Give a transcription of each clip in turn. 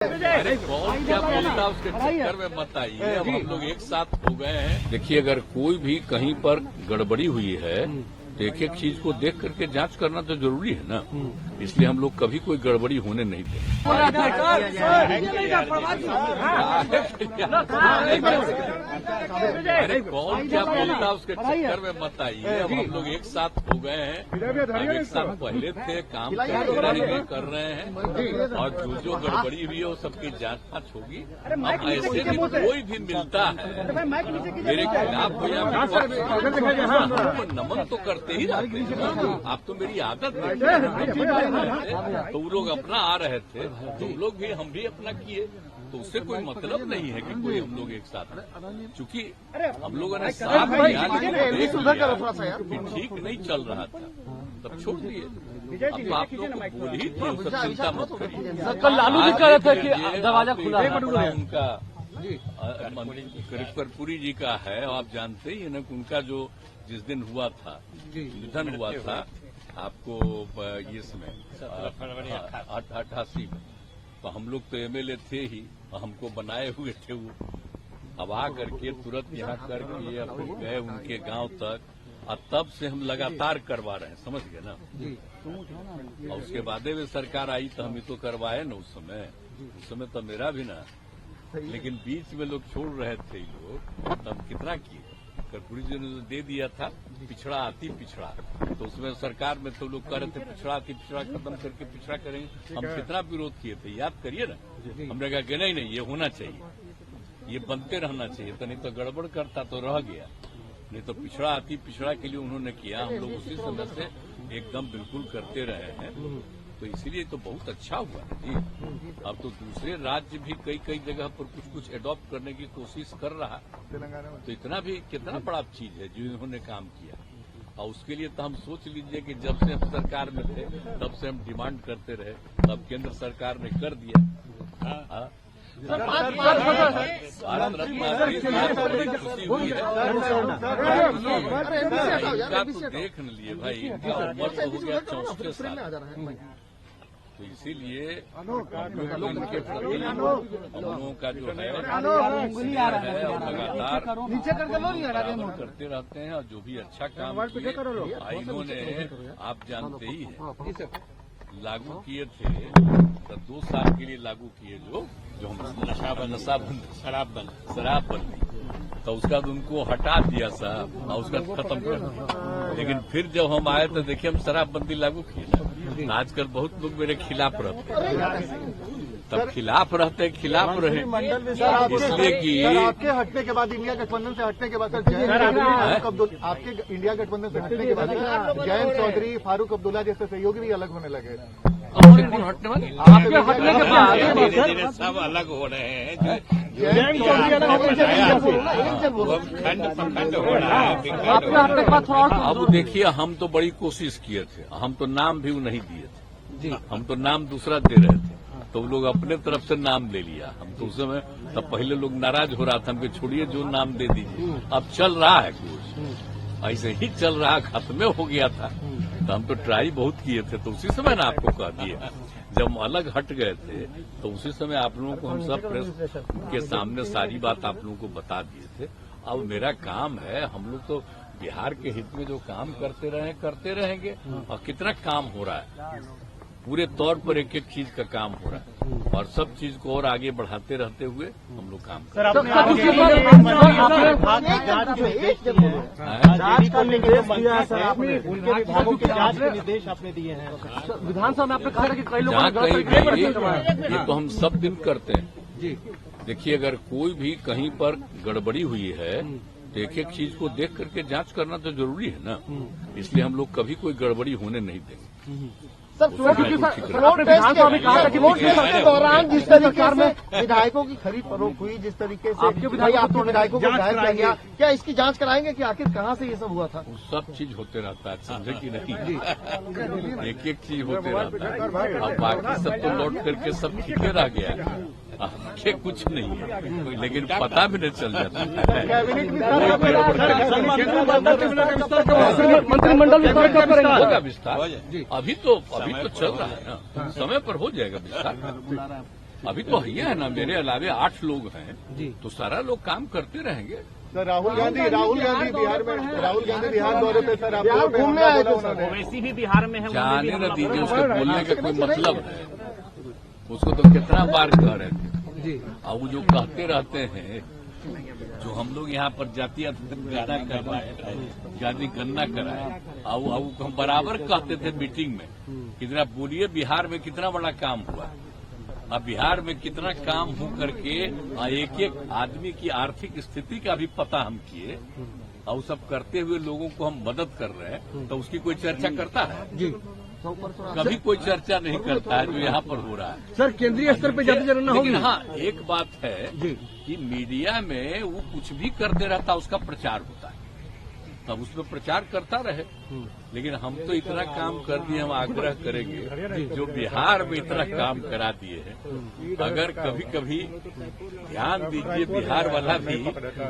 अरे कौन क्या बोलता उसके चक्कर में मत आइए। अब हम लोग एक साथ हो गए हैं। देखिए, अगर कोई भी कहीं पर गड़बड़ी हुई है तो एक एक चीज को देख करके जांच करना तो जरूरी है ना। इसलिए हम लोग कभी कोई गड़बड़ी होने नहीं देंगे। अरे कौन क्या बोलता उसके चक्कर में मत आइए। अब हम लोग एक साथ हो गए हैं। हम एक साथ पहले थे, काम कर रहे हैं और जो गड़बड़ी हुई है वो सबकी जांच होगी। अब ऐसे भी कोई भी मिलता है मेरे खिलाफ हो या नमन तो करते ही रहते हैं। आप तो मेरी आदत है। तो वो लोग अपना आ रहे थे तो वो लोग भी हम भी अपना किए, तो उससे कोई मतलब नहीं है कि कोई हम लोग एक साथ हैं। चूंकि हम लोगों ने साथ ठीक नहीं चल रहा था तब छोड़ दिए। अब आप लोग को बोल ही थी, चिंता मत करिए। कल लालू जी कह रहे थे कि दरवाजा खुला है उनका कर्पूरी जी का है। आप जानते ही है ना कि उनका जो जिस दिन हुआ था, निधन हुआ था आपको ये समय 88 में, तो हम लोग तो एमएलए थे ही, हमको बनाए हुए थे वो। अब आ करके तुरंत यहाँ करके अपने गए उनके गांव तक और तब से हम लगातार करवा रहे हैं, समझ गए ना। और उसके बाद में सरकार आई तो हम ही तो करवाए ना उस समय तो मेरा भी ना, लेकिन बीच में लोग छोड़ रहे थे लोग, तब कितना किए। कर्पूरी जी ने दे दिया था पिछड़ा आती पिछड़ा, तो उसमें सरकार में तो लोग कह रहे थे पिछड़ा आती पिछड़ा खत्म करके पिछड़ा करेंगे। हम कितना विरोध किए थे, याद करिए ना। हमने कहा कि नहीं ये होना चाहिए, ये बनते रहना चाहिए, तो नहीं तो गड़बड़ करता तो रह गया। नहीं तो पिछड़ा आती पिछड़ा के लिए उन्होंने किया, हम लोग उसी समय से एकदम बिल्कुल करते रहे हैं। तो इसीलिए तो बहुत अच्छा हुआ है जी। अब तो दूसरे राज्य भी कई जगह पर कुछ एडॉप्ट करने की कोशिश कर रहा, तो इतना भी कितना बड़ा चीज है जो इन्होंने काम किया। और उसके लिए तो हम सोच लीजिए कि जब से हम सरकार में थे तब से हम डिमांड करते रहे, तब केंद्र सरकार ने कर दिया। भारत रत्न खुशी हुई है। इनका तो देख न लिए भाई, इनका उम्र तो हो गया 64 साल। तो इसीलिए इनके प्रति हम लोगों का जो है और लगातार करते रहते हैं। और जो भी अच्छा काम किए इन्होंने, आप जानते ही हैं, लागू किए थे तो 2 साल के लिए लागू किए जो हम शराबबंदी, तो उसका उनको हटा दिया साहब और उसका खत्म कर दिया। लेकिन फिर जब हम आए तो देखिए हम शराबबंदी लागू किए ना। आजकल बहुत लोग मेरे खिलाफ रहते हैं, तब खिलाफ रहे इसलिए कि आपके हटने के बाद, इंडिया गठबंधन से हटने के बाद आपके इंडिया गठबंधन से हटने के बाद जयंत चौधरी, फारूक अब्दुल्ला जैसे सहयोगी भी अलग होने लगे। कौन हटने वाले? आपके हटने के बाद धीरे सब अलग हो रहे हैं। अब देखिए, हम तो बड़ी कोशिश किए थे, हम तो नाम भी नहीं दिए थे, हम तो नाम दूसरा दे रहे थे, तो लोग अपने तरफ से नाम ले लिया। हम तो उस समय तब पहले लोग नाराज हो रहा था, हमको छोड़िए जो नाम दे दीजिए। अब चल रहा है कुछ ऐसे ही चल रहा, खत्म हो गया था। तो हम तो ट्राई बहुत किए थे, तो उसी समय ना आपको कह दिए, जब हम अलग हट गए थे तो उसी समय आप लोगों को हम सब प्रेस के सामने सारी बात आप लोगों को बता दिए थे। अब मेरा काम है, हम लोग तो बिहार के हित में जो काम करते रहेंगे। और कितना काम हो रहा है, पूरे तौर पर एक एक चीज का काम हो रहा है, और सब चीज को और आगे बढ़ाते रहते हुए हम लोग काम कर रहे निर्देश आपने दिए हैं। विधानसभा में आपने कहा कि कई लोग ये तो हम सब दिन करते हैं। देखिए, अगर कोई भी कहीं पर गड़बड़ी हुई है तो एक एक चीज को देख करके जांच करना तो जरूरी है ना। इसलिए हम लोग कभी कोई गड़बड़ी होने नहीं देंगे। सर, के दौरान जिस तरीके में विधायकों की खरीद फरोख्त हुई, जिस तरीके से आपके विधायकों को विधायक किया गया, क्या इसकी जांच कराएंगे कि आखिर कहां से ये सब हुआ था? सब चीज होते रहता है, समझे कि नहीं। एक एक चीज होते रहता है। अब बाकी सब तो लौट करके सब ठीके रह गया, के कुछ नहीं है, लेकिन पता भी नहीं चल जाता। मंत्रिमंडल होगा विस्तार, अभी तो चल रहा है ना, समय पर हो जाएगा विस्तार। अभी तो है ना, मेरे अलावे 8 लोग हैं जी। तो सारा लोग काम करते रहेंगे। सर राहुल गांधी बिहार में, राहुल गांधी बिहार दौरे पे सर बिहार घूमने आए थे सर। ओवैसी भी बिहार में है, जाने न दीजिए, उसके बोलने का कोई मतलब है। उसको तो कितना बार कह रहे थे जी। और वो जो कहते रहते हैं, जो हम लोग यहाँ पर जातीय गणना करवाए, जाति गणना कराए, और हम बराबर कहते थे मीटिंग में, कितना बोलिए बिहार में कितना बड़ा काम हुआ। अब बिहार में कितना काम हो करके एक एक आदमी की आर्थिक स्थिति का भी पता हम किए, और सब करते हुए लोगों को हम मदद कर रहे हैं, तो उसकी कोई चर्चा करता है? जी। कभी कोई चर्चा नहीं करता है जो यहाँ पर हो रहा है। सर केंद्रीय स्तर पे जाति जनगणना होगी। लेकिन हाँ, एक बात है जी। कि मीडिया में वो कुछ भी करते रहता, उसका प्रचार होता है, तब उसमें प्रचार करता रहे। लेकिन हम तो इतना काम कर दिए, हम आग्रह करेंगे जो बिहार में इतना काम करा दिए हैं, अगर कभी कभी ध्यान दीजिए, बिहार वाला भी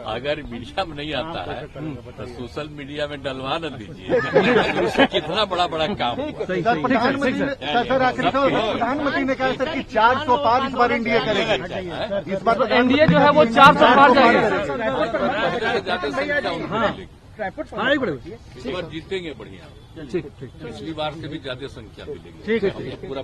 अगर मीडिया में नहीं आता है तो सोशल मीडिया में डलवा न दीजिए, उससे कितना बड़ा बड़ा काम हुआ। सर प्रधानमंत्री ने कहा सर कि 400 पार इस बार एनडीए करेगा। इस बार एनडीए जो है वो 400 पार जाएगा। ज्यादा संख्या उनको मिलेगी। हाँ, इस बार जीतेंगे बढ़िया, ठीक। पिछली बार से भी ज्यादा संख्या मिलेगी। ठीक है। पूरा